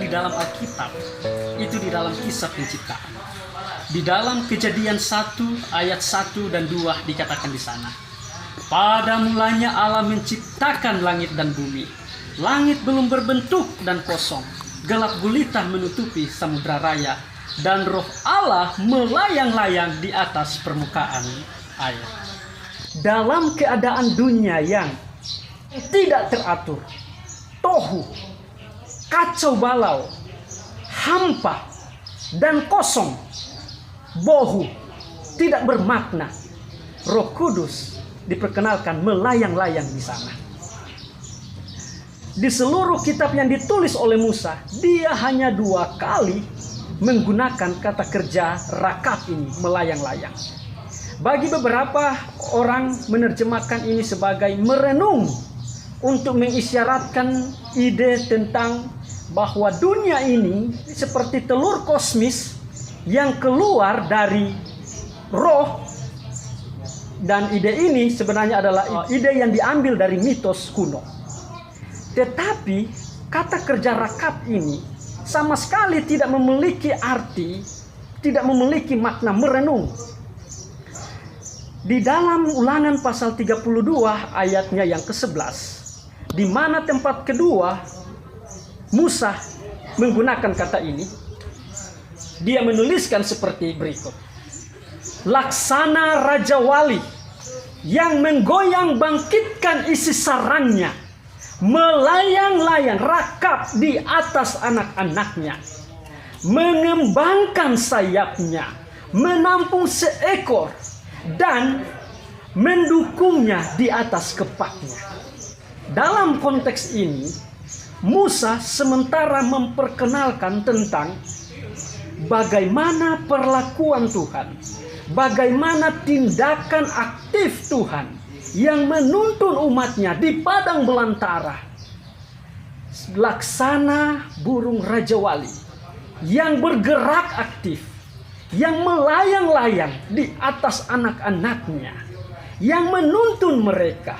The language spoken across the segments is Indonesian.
di dalam Alkitab itu di dalam kisah penciptaan. Di dalam Kejadian 1 ayat 1 dan 2 dikatakan di sana, pada mulanya Allah menciptakan langit dan bumi. Langit belum berbentuk dan kosong, gelap gulita menutupi samudra raya, dan roh Allah melayang-layang di atas permukaan air. Dalam keadaan dunia yang tidak teratur, tohu, kacau balau, hampa, dan kosong, bohu, tidak bermakna, Roh Kudus diperkenalkan melayang-layang di sana. Di seluruh kitab yang ditulis oleh Musa, dia hanya 2 kali menggunakan kata kerja rakab ini, melayang-layang. Bagi beberapa orang menerjemahkan ini sebagai merenung, untuk mengisyaratkan ide tentang bahwa dunia ini seperti telur kosmis yang keluar dari roh. Dan ide ini sebenarnya adalah ide yang diambil dari mitos kuno. Tetapi kata kerja rakab ini sama sekali tidak memiliki arti, tidak memiliki makna merenung. Di dalam Ulangan pasal 32 ayatnya yang ke-11, di mana tempat kedua Musa menggunakan kata ini, dia menuliskan seperti berikut. Laksana Raja Wali yang menggoyang bangkitkan isi sarangnya, melayang-layang rakab di atas anak-anaknya, mengembangkan sayapnya, menampung seekor, dan mendukungnya di atas kepaknya. Dalam konteks ini, Musa sementara memperkenalkan tentang bagaimana perlakuan Tuhan, bagaimana tindakan aktif Tuhan yang menuntun umatnya di padang belantara. Laksana burung Raja Wali yang bergerak aktif, yang melayang-layang di atas anak-anaknya, yang menuntun mereka,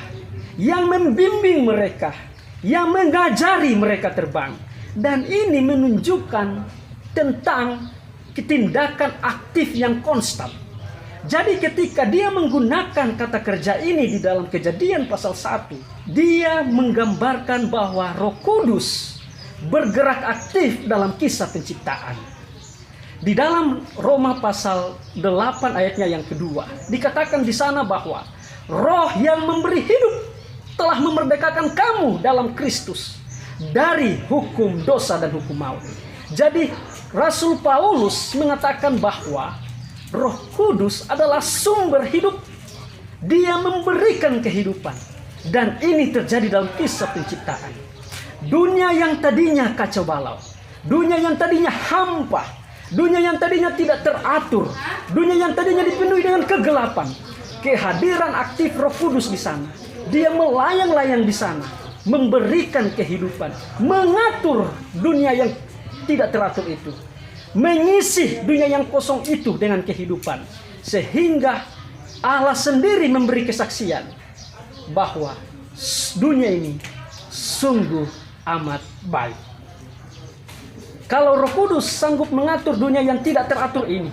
yang membimbing mereka, yang mengajari mereka terbang. Dan ini menunjukkan tentang tindakan aktif yang konstan. Jadi ketika dia menggunakan kata kerja ini di dalam Kejadian pasal 1, dia menggambarkan bahwa Roh Kudus bergerak aktif dalam kisah penciptaan. Di dalam Roma pasal 8 ayatnya yang kedua, dikatakan di sana bahwa Roh yang memberi hidup telah memerdekakan kamu dalam Kristus dari hukum dosa dan hukum maut. Jadi Rasul Paulus mengatakan bahwa Roh Kudus adalah sumber hidup. Dia memberikan kehidupan. Dan ini terjadi dalam kisah penciptaan. Dunia yang tadinya kacau balau, dunia yang tadinya hampa, dunia yang tadinya tidak teratur, dunia yang tadinya dipenuhi dengan kegelapan, kehadiran aktif Roh Kudus di sana. Dia melayang-layang di sana, memberikan kehidupan, mengatur dunia yang tidak teratur itu, mengisi dunia yang kosong itu dengan kehidupan, sehingga Allah sendiri memberi kesaksian bahwa dunia ini sungguh amat baik. Kalau Roh Kudus sanggup mengatur dunia yang tidak teratur ini,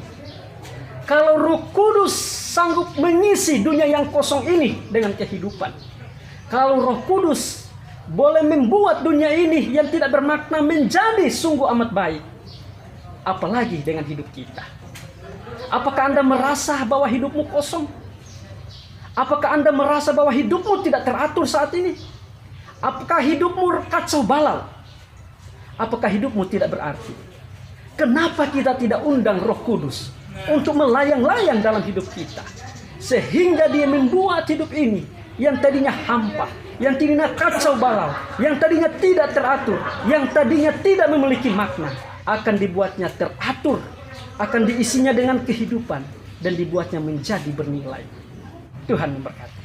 kalau Roh Kudus sanggup mengisi dunia yang kosong ini dengan kehidupan, kalau Roh Kudus boleh membuat dunia ini yang tidak bermakna menjadi sungguh amat baik, apalagi dengan hidup kita. Apakah Anda merasa bahwa hidupmu kosong? Apakah Anda merasa bahwa hidupmu tidak teratur saat ini? Apakah hidupmu kacau balau? Apakah hidupmu tidak berarti? Kenapa kita tidak undang Roh Kudus untuk melayang-layang dalam hidup kita, sehingga dia membuat hidup ini yang tadinya hampa, yang tadinya kacau balau, yang tadinya tidak teratur, yang tadinya tidak memiliki makna, akan dibuatnya teratur, akan diisinya dengan kehidupan, dan dibuatnya menjadi bernilai. Tuhan memberkati.